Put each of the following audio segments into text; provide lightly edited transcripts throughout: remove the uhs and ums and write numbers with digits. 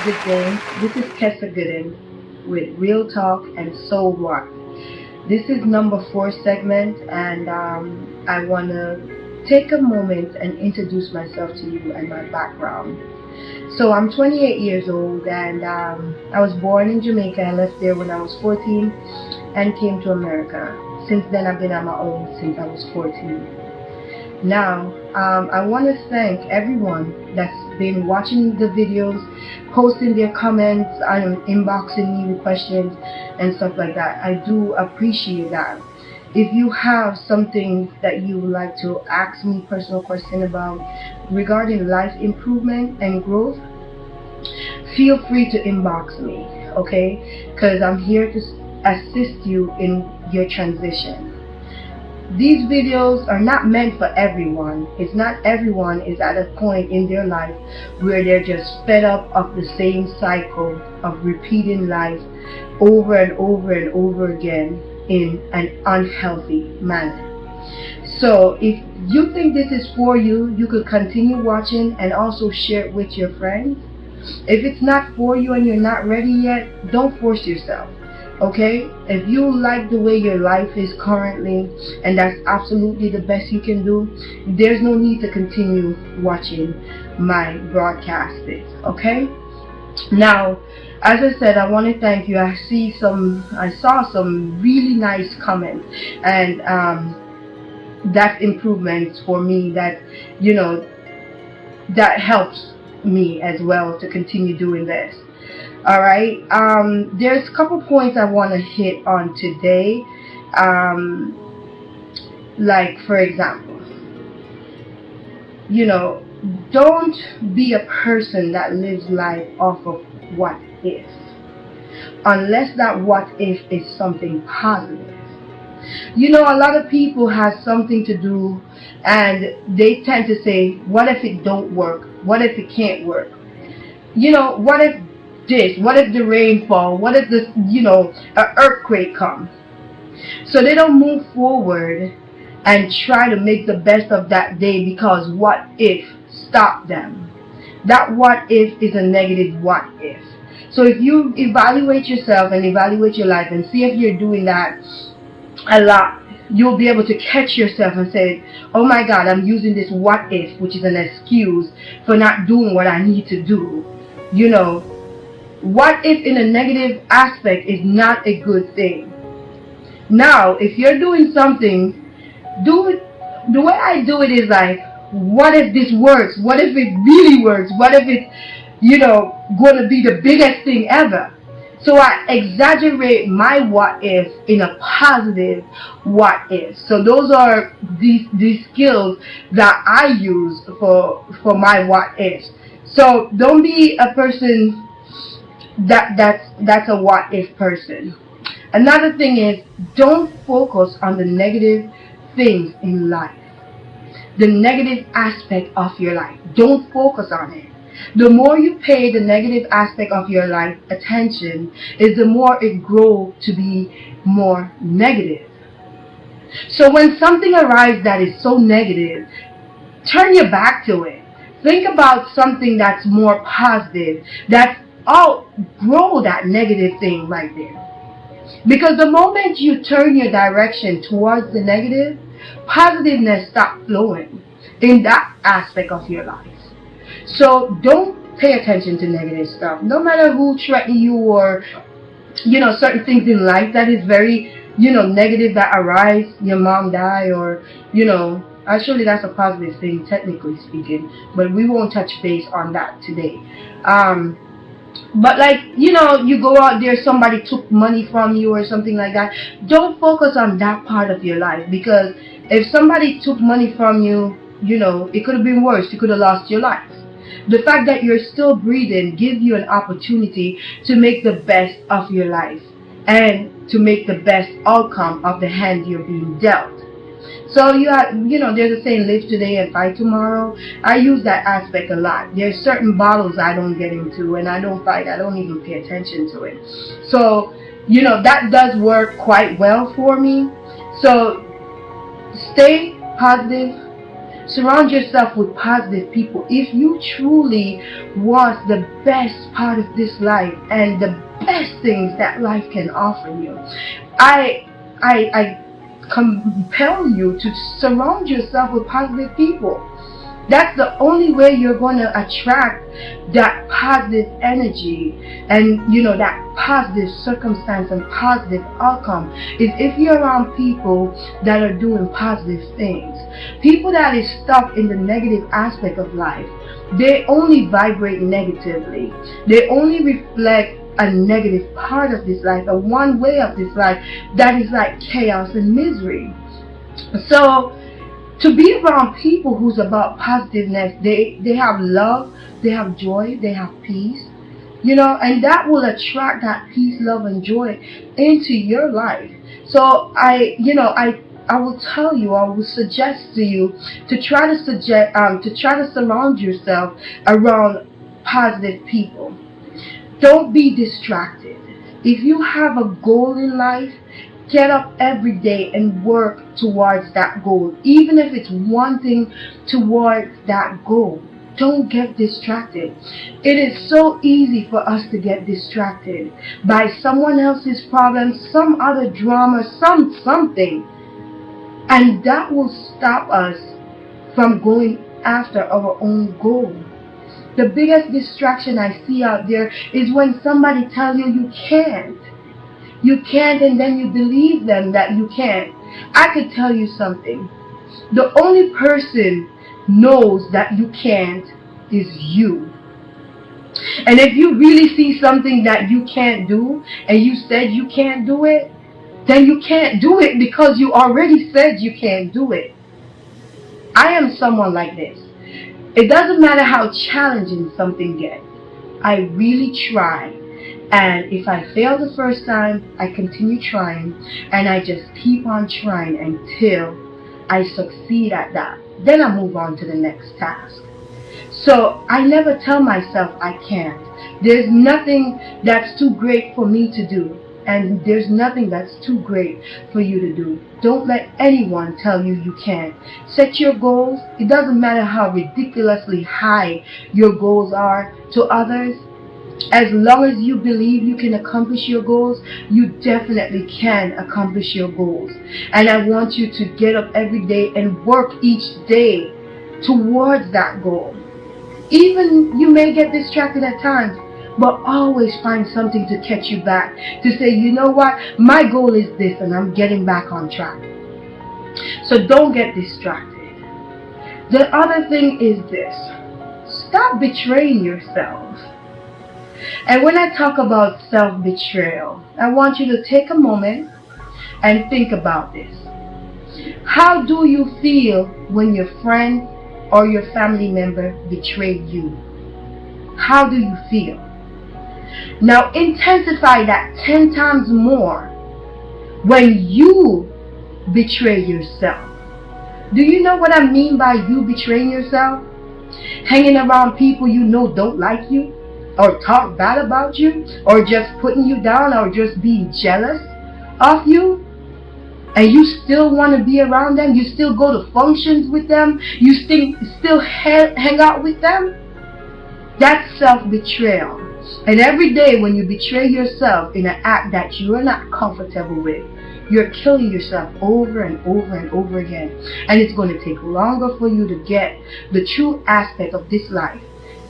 good day. This is Kessa Gooden with Real Talk and Soul Rock. This is number 4 segment, and I want to take a moment and introduce myself to you and my background. So I'm 28 years old, and I was born in Jamaica. I left there when I was 14 and came to America. Since then, I've been on my own since I was 14. Now, I want to thank everyone that's been watching the videos, posting their comments, inboxing me with questions and stuff like that. I do appreciate that. If you have something that you would like to ask me personal question about regarding life improvement and growth, feel free to inbox me, okay? Because I'm here to assist you in your transition. These videos are not meant for everyone. It's not everyone is at a point in their life where they're just fed up of the same cycle of repeating life over and over and over again in an unhealthy manner. So if you think this is for you, you could continue watching and also share it with your friends. If it's not for you and you're not ready yet, don't force yourself. Okay, if you like the way your life is currently and that's absolutely the best you can do, there's no need to continue watching my broadcasts. Okay, now as I said, I want to thank you. I saw some really nice comments, and that's improvements for me, that that helps me as well to continue doing this. Alright, there's a couple points I want to hit on today. Like, for example, don't be a person that lives life off of what if, unless that what if is something positive. A lot of people have something to do and they tend to say, what if it don't work? What if it can't work? What if this? What if the rain fall? What if this, an earthquake come? So they don't move forward and try to make the best of that day, because what if stopped them. That what if is a negative what if. So if you evaluate yourself and evaluate your life and see if you're doing that a lot, you'll be able to catch yourself and say, oh my God, I'm using this what if, which is an excuse for not doing what I need to do. What if in a negative aspect is not a good thing. Now, if you're doing something, do it. The way I do it is like, what if this works? What if it really works? What if it's, going to be the biggest thing ever? So I exaggerate my what if in a positive what if. So those are these skills that I use for my what ifs. So don't be a person that's a what if person. Another thing is, don't focus on the negative things in life, the negative aspect of your life. Don't focus on it. The more you pay the negative aspect of your life attention, is the more it grows to be more negative. So when something arrives that is so negative, turn your back to it. Think about something that's more positive, that's outgrow that negative thing right there. Because the moment you turn your direction towards the negative, positiveness stops flowing in that aspect of your life. So don't pay attention to negative stuff. No matter who threatens you, or certain things in life that is very negative that arise, your mom die, or actually that's a positive thing technically speaking, but we won't touch base on that today. But like, you go out there, somebody took money from you or something like that. Don't focus on that part of your life, because if somebody took money from you, it could have been worse. You could have lost your life. The fact that you're still breathing gives you an opportunity to make the best of your life and to make the best outcome of the hand you're being dealt. So there's a saying, live today and fight tomorrow. I use that aspect a lot. There's certain battles I don't get into, and I don't fight. I don't even pay attention to it. So, that does work quite well for me. So stay positive, Surround yourself with positive people. If you truly want the best part of this life and the best things that life can offer you, I compel you to surround yourself with positive people. That's the only way you're going to attract that positive energy and that positive circumstance and positive outcome, is if you're around people that are doing positive things. People that is stuck in the negative aspect of life, they only vibrate negatively. They only reflect a negative part of this life, a one way of this life that is like chaos and misery. So to be around people who's about positiveness, they have love, they have joy, they have peace, and that will attract that peace, love, and joy into your life. So I will tell you, I will suggest to you to try to surround yourself around positive people. Don't be distracted. If you have a goal in life, get up every day and work towards that goal. Even if it's one thing towards that goal, don't get distracted. It is so easy for us to get distracted by someone else's problems, some other drama, something. And that will stop us from going after our own goal. The biggest distraction I see out there is when somebody tells you you can't. You can't, and then you believe them that you can't. I could tell you something. The only person knows that you can't is you. And if you really see something that you can't do and you said you can't do it, then you can't do it because you already said you can't do it. I am someone like this. It doesn't matter how challenging something gets. I really try. And if I fail the first time, I continue trying. And I just keep on trying until I succeed at that. Then I move on to the next task. So I never tell myself I can't. There's nothing that's too great for me to do. And there's nothing that's too great for you to do. Don't let anyone tell you you can't. Set your goals. It doesn't matter how ridiculously high your goals are to others. As long as you believe you can accomplish your goals, you definitely can accomplish your goals. And I want you to get up every day and work each day towards that goal. Even you may get distracted at times, but always find something to catch you back, to say, you know what, my goal is this and I'm getting back on track. So don't get distracted. The other thing is this: stop betraying yourself. And when I talk about self-betrayal, I want you to take a moment and think about this. How do you feel when your friend or your family member betrayed you? How do you feel? Now intensify that 10 times more when you betray yourself. Do you know what I mean by you betraying yourself? Hanging around people you know don't like you, or talk bad about you, or just putting you down, or just being jealous of you, and you still want to be around them, you still go to functions with them, you still hang out with them. That's self-betrayal. And every day when you betray yourself in an act that you are not comfortable with, you're killing yourself over and over and over again. And it's going to take longer for you to get the true aspect of this life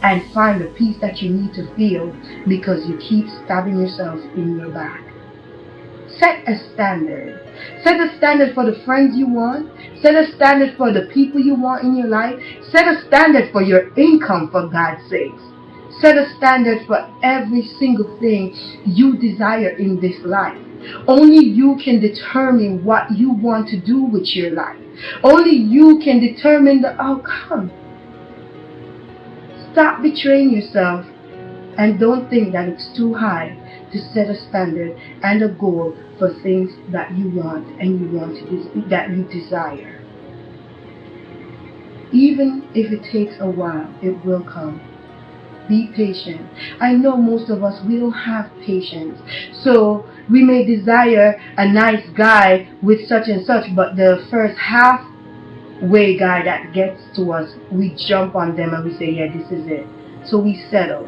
and find the peace that you need to feel, because you keep stabbing yourself in your back. Set a standard. Set a standard for the friends you want. Set a standard for the people you want in your life. Set a standard for your income, for God's sakes. Set a standard for every single thing you desire in this life. Only you can determine what you want to do with your life. Only you can determine the outcome. Stop betraying yourself, and don't think that it's too high to set a standard and a goal for things that you want and that you desire. Even if it takes a while, it will come. Be patient. I know most of us, we don't have patience. So we may desire a nice guy with such and such, but the first half, way guy that gets to us, we jump on them and we say, yeah, this is it. So we settle.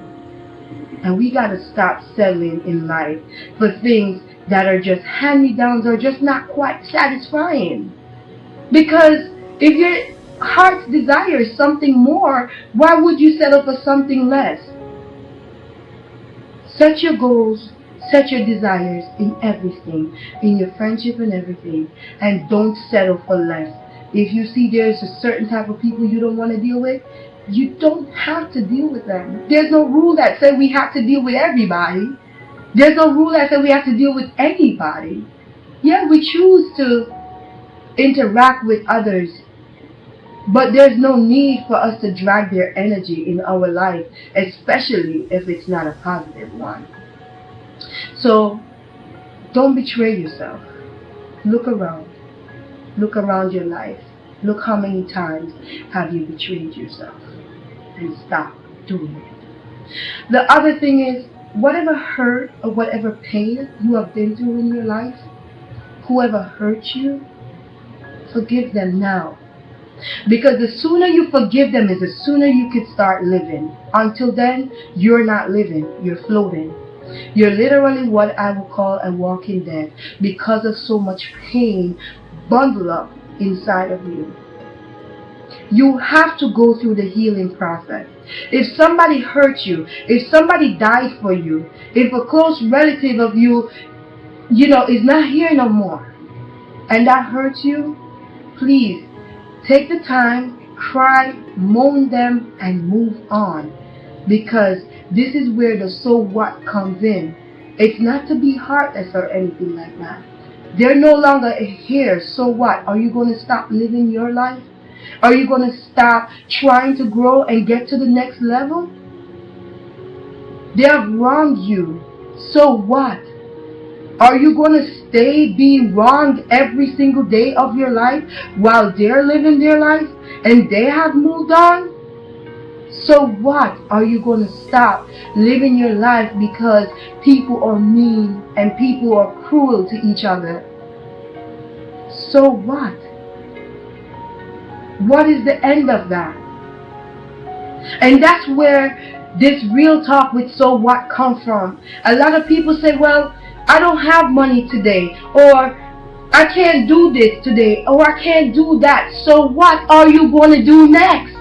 And we got to stop settling in life for things that are just hand-me-downs or just not quite satisfying. Because if your heart's desire is something more, why would you settle for something less? Set your goals, set your desires in everything, in your friendship and everything, and don't settle for less. If you see there's a certain type of people you don't want to deal with, you don't have to deal with them. There's no rule that says we have to deal with everybody. There's no rule that says we have to deal with anybody. Yeah, we choose to interact with others, but there's no need for us to drag their energy in our life, especially if it's not a positive one. So, don't betray yourself. Look around. Look around your life. Look how many times have you betrayed yourself. And stop doing it. The other thing is, whatever hurt or whatever pain you have been through in your life, whoever hurt you, forgive them now. Because the sooner you forgive them is the sooner you can start living. Until then, you're not living, you're floating. You're literally what I would call a walking dead because of so much pain bundled up inside of you. You have to go through the healing process. If somebody hurt you, if somebody died for you, if a close relative of you, is not here no more, and that hurts you, please take the time, cry, moan them, and move on. Because this is where the so what comes in. It's not to be heartless or anything like that. They're no longer here, so what? Are you going to stop living your life? Are you going to stop trying to grow and get to the next level? They have wronged you, so what? Are you going to stay being wronged every single day of your life while they're living their life and they have moved on? So what? Are you going to stop living your life because people are mean and people are cruel to each other? So what? What is the end of that? And that's where this real talk with so what comes from. A lot of people say, well, I don't have money today, or I can't do this today, or I can't do that. So what are you going to do next?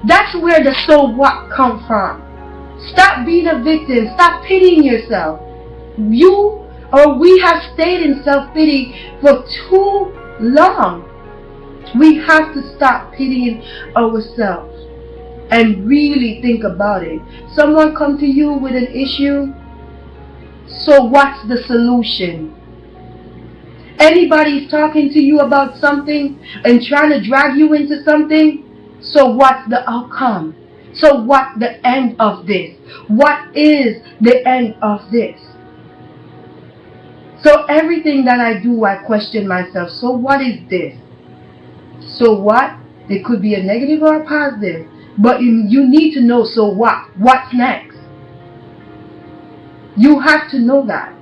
That's where the so what comes from. Stop being a victim. Stop pitying yourself. You or we have stayed in self-pity for too long. We have to stop pitying ourselves and really think about it. Someone come to you with an issue, so what's the solution? Anybody's talking to you about something and trying to drag you into something, so what's the outcome? So what's the end of this? What is the end of this? So everything that I do, I question myself. So what is this? So what? It could be a negative or a positive. But you need to know, so what? What's next? You have to know that.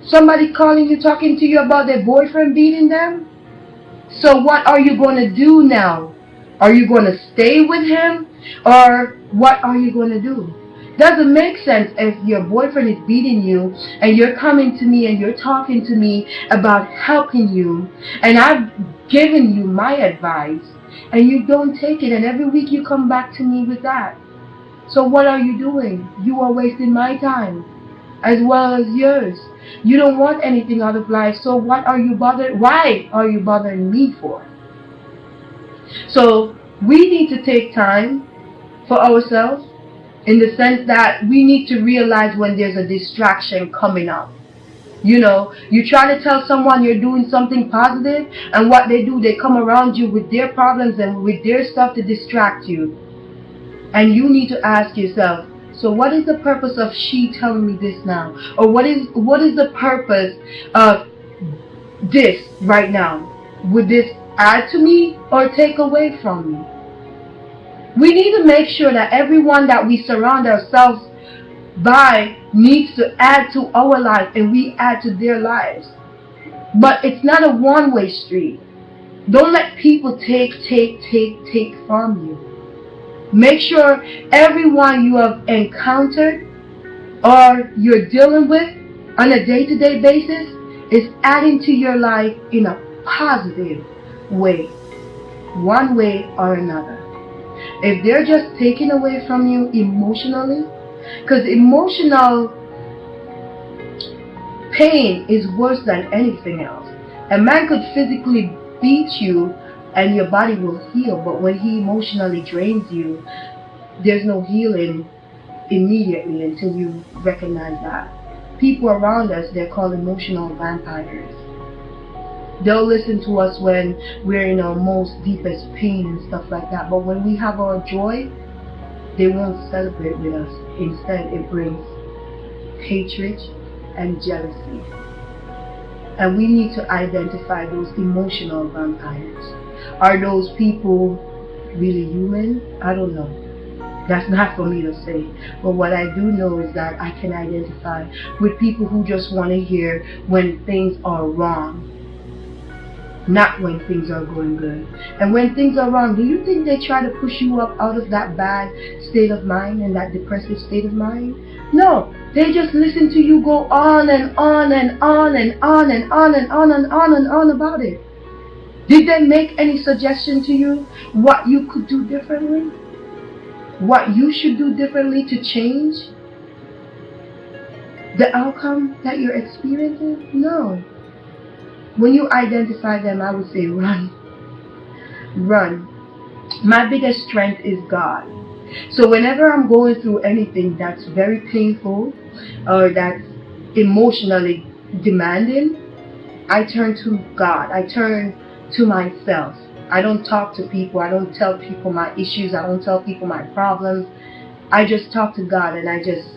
Somebody calling you, talking to you about their boyfriend beating them? So what are you going to do now? Are you going to stay with him? Or what are you going to do? Doesn't make sense if your boyfriend is beating you and you're coming to me and you're talking to me about helping you, and I've given you my advice and you don't take it, and every week you come back to me with that. So what are you doing? You are wasting my time as well as yours. You don't want anything out of life, so what are you bothered? Why are you bothering me for? So we need to take time for ourselves, in the sense that we need to realize when there's a distraction coming up. You try to tell someone you're doing something positive, and what they do, they come around you with their problems and with their stuff to distract you. And you need to ask yourself, so what is the purpose of she telling me this now? Or what is the purpose of this right now? Would this add to me or take away from me? We need to make sure that everyone that we surround ourselves by needs to add to our life and we add to their lives. But it's not a one-way street. Don't let people take from you. Make sure everyone you have encountered or you're dealing with on a day-to-day basis is adding to your life in a positive way, one way or another. If they're just taking away from you emotionally, because emotional pain is worse than anything else. A man could physically beat you and your body will heal, but when he emotionally drains you, there's no healing immediately until you recognize that. People around us, they're called emotional vampires. They'll listen to us when we're in our most deepest pain and stuff like that, but when we have our joy, they won't celebrate with us. Instead, it brings hatred and jealousy. And we need to identify those emotional vampires. Are those people really human? I don't know. That's not for me to say. But what I do know is that I can identify with people who just want to hear when things are wrong, not when things are going good. And when things are wrong, do you think they try to push you up out of that bad state of mind and that depressive state of mind? No, they just listen to you go on and on and on and on and on and on and on and on about it. Did they make any suggestion to you what you could do differently? What you should do differently to change the outcome that you're experiencing? No. When you identify them, I would say run. Run. My biggest strength is God. So whenever I'm going through anything that's very painful or that's emotionally demanding, I turn to God. I turn to myself. I don't talk to people. I don't tell people my issues. I don't tell people my problems. I just talk to God and I just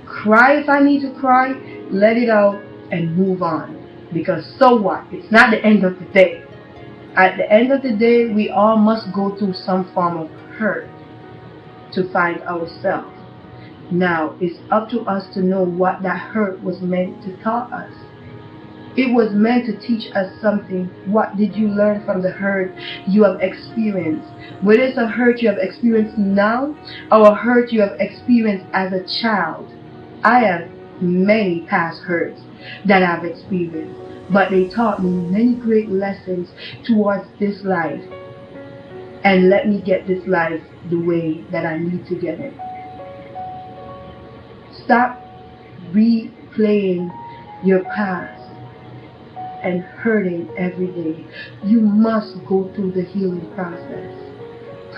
cry if I need to cry, let it out and move on. Because so what? It's not the end of the day. At the end of the day, we all must go through some form of hurt to find ourselves. Now, it's up to us to know what that hurt was meant to taught us. It was meant to teach us something. What did you learn from the hurt you have experienced? Whether it's a hurt you have experienced now or a hurt you have experienced as a child. I have many past hurts that I've experienced, but they taught me many great lessons towards this life and let me get this life the way that I need to get it. Stop replaying your past and hurting every day. You must go through the healing process.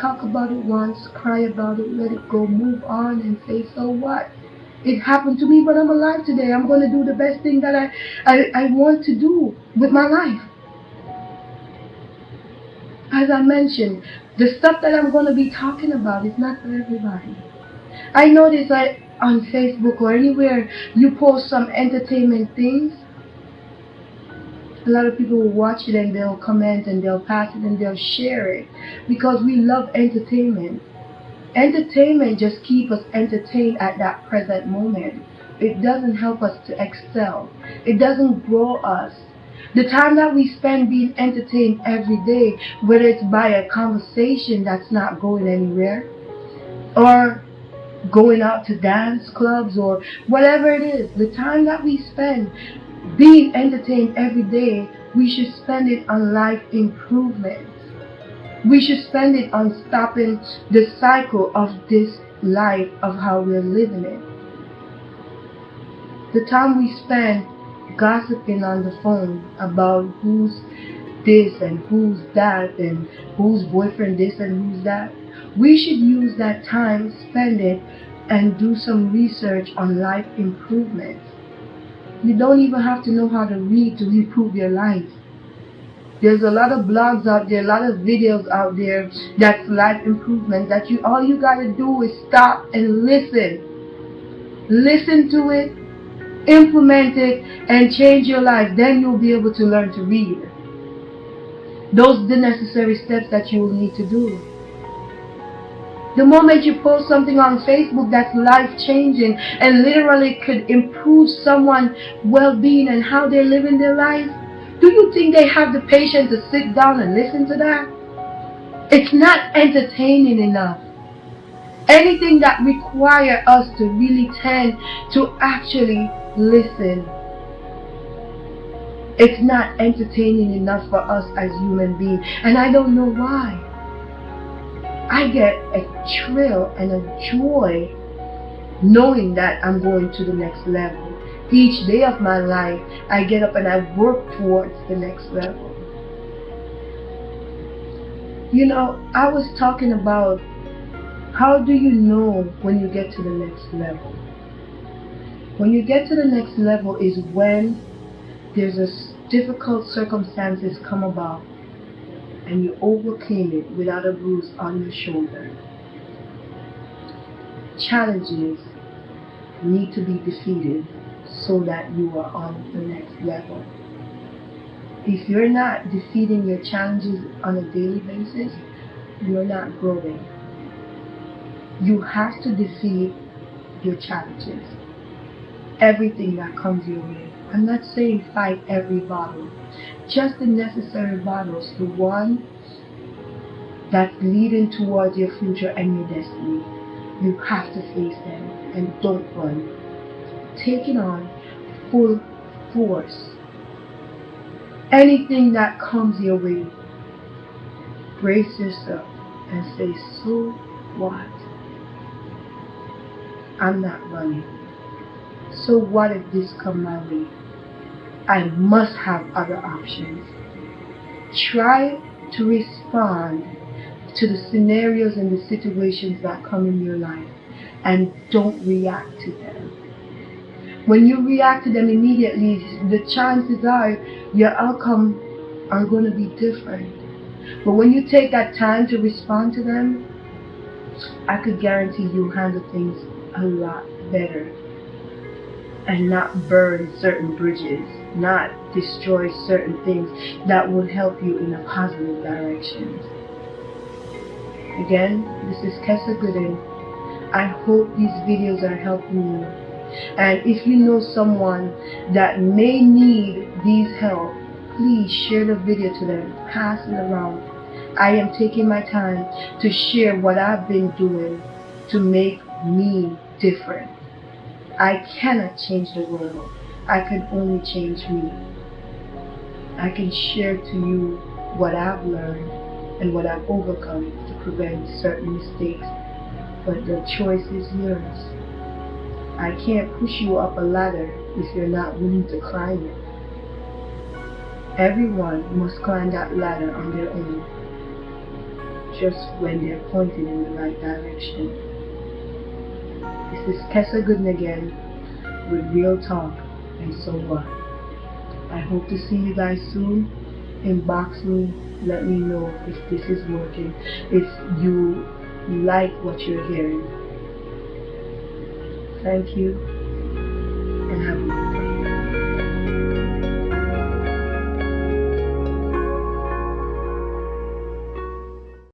Talk about it once, cry about it, let it go, move on and say, so what? It happened to me, but I'm alive today. I'm going to do the best thing that I want to do with my life. As I mentioned, the stuff that I'm going to be talking about is not for everybody. I notice that on Facebook or anywhere you post some entertainment things, a lot of people will watch it and they'll comment and they'll pass it and they'll share it because we love entertainment. Entertainment just keeps us entertained at that present moment. It doesn't help us to excel. It doesn't grow us. The time that we spend being entertained every day, whether it's by a conversation that's not going anywhere, or going out to dance clubs or whatever it is, the time that we spend being entertained every day, we should spend it on life improvement. We should spend it on stopping the cycle of this life of how we're living it. The time we spend gossiping on the phone about who's this and who's that and whose boyfriend this and who's that, we should use that time, spend it, and do some research on life improvement. You don't even have to know how to read to improve your life. There's a lot of blogs out there, a lot of videos out there that's life improvement that all you gotta do is stop and listen. Listen to it, implement it, and change your life. Then you'll be able to learn to read. Those are the necessary steps that you will need to do. The moment you post something on Facebook that's life-changing and literally could improve someone's well-being and how they're living their life, Do you think they have the patience to sit down and listen to that? It's not entertaining enough. Anything that requires us to really tend to actually listen, it's not entertaining enough for us as human beings. And I don't know why. I get a thrill and a joy knowing that I'm going to the next level. Each day of my life, I get up and I work towards the next level. You know, I was talking about how do you know when you get to the next level? When you get to the next level is when there's a difficult circumstances come about and you overcame it without a bruise on your shoulder. Challenges need to be defeated so that you are on the next level. If you're not defeating your challenges on a daily basis, you're not growing. You have to defeat your challenges. Everything that comes your way. I'm not saying fight every battle. Just the necessary battles, the one that's leading towards your future and your destiny. You have to face them and don't run. Take it on full force. Anything that comes your way, brace yourself and say, so what? I'm not running. So what if this come my way? I must have other options. Try to respond to the scenarios and the situations that come in your life and don't react to them. When you react to them immediately, the chances are your outcome are going to be different. But when you take that time to respond to them, I could guarantee you'll handle things a lot better and not burn certain bridges, not destroy certain things that would help you in a positive direction. Again, this is Kessa Gooden. I hope these videos are helping you. And if you know someone that may need these help, please share the video to them, pass it around. I am taking my time to share what I've been doing to make me different. I cannot change the world. I can only change me. I can share to you what I've learned and what I've overcome to prevent certain mistakes, but the choice is yours. I can't push you up a ladder if you're not willing to climb it. Everyone must climb that ladder on their own, just when they're pointed in the right direction. This is Kessa Gooden again with Real Talk and So What. I hope to see you guys soon. Inbox me, let me know if this is working, if you like what you're hearing. Thank you and have a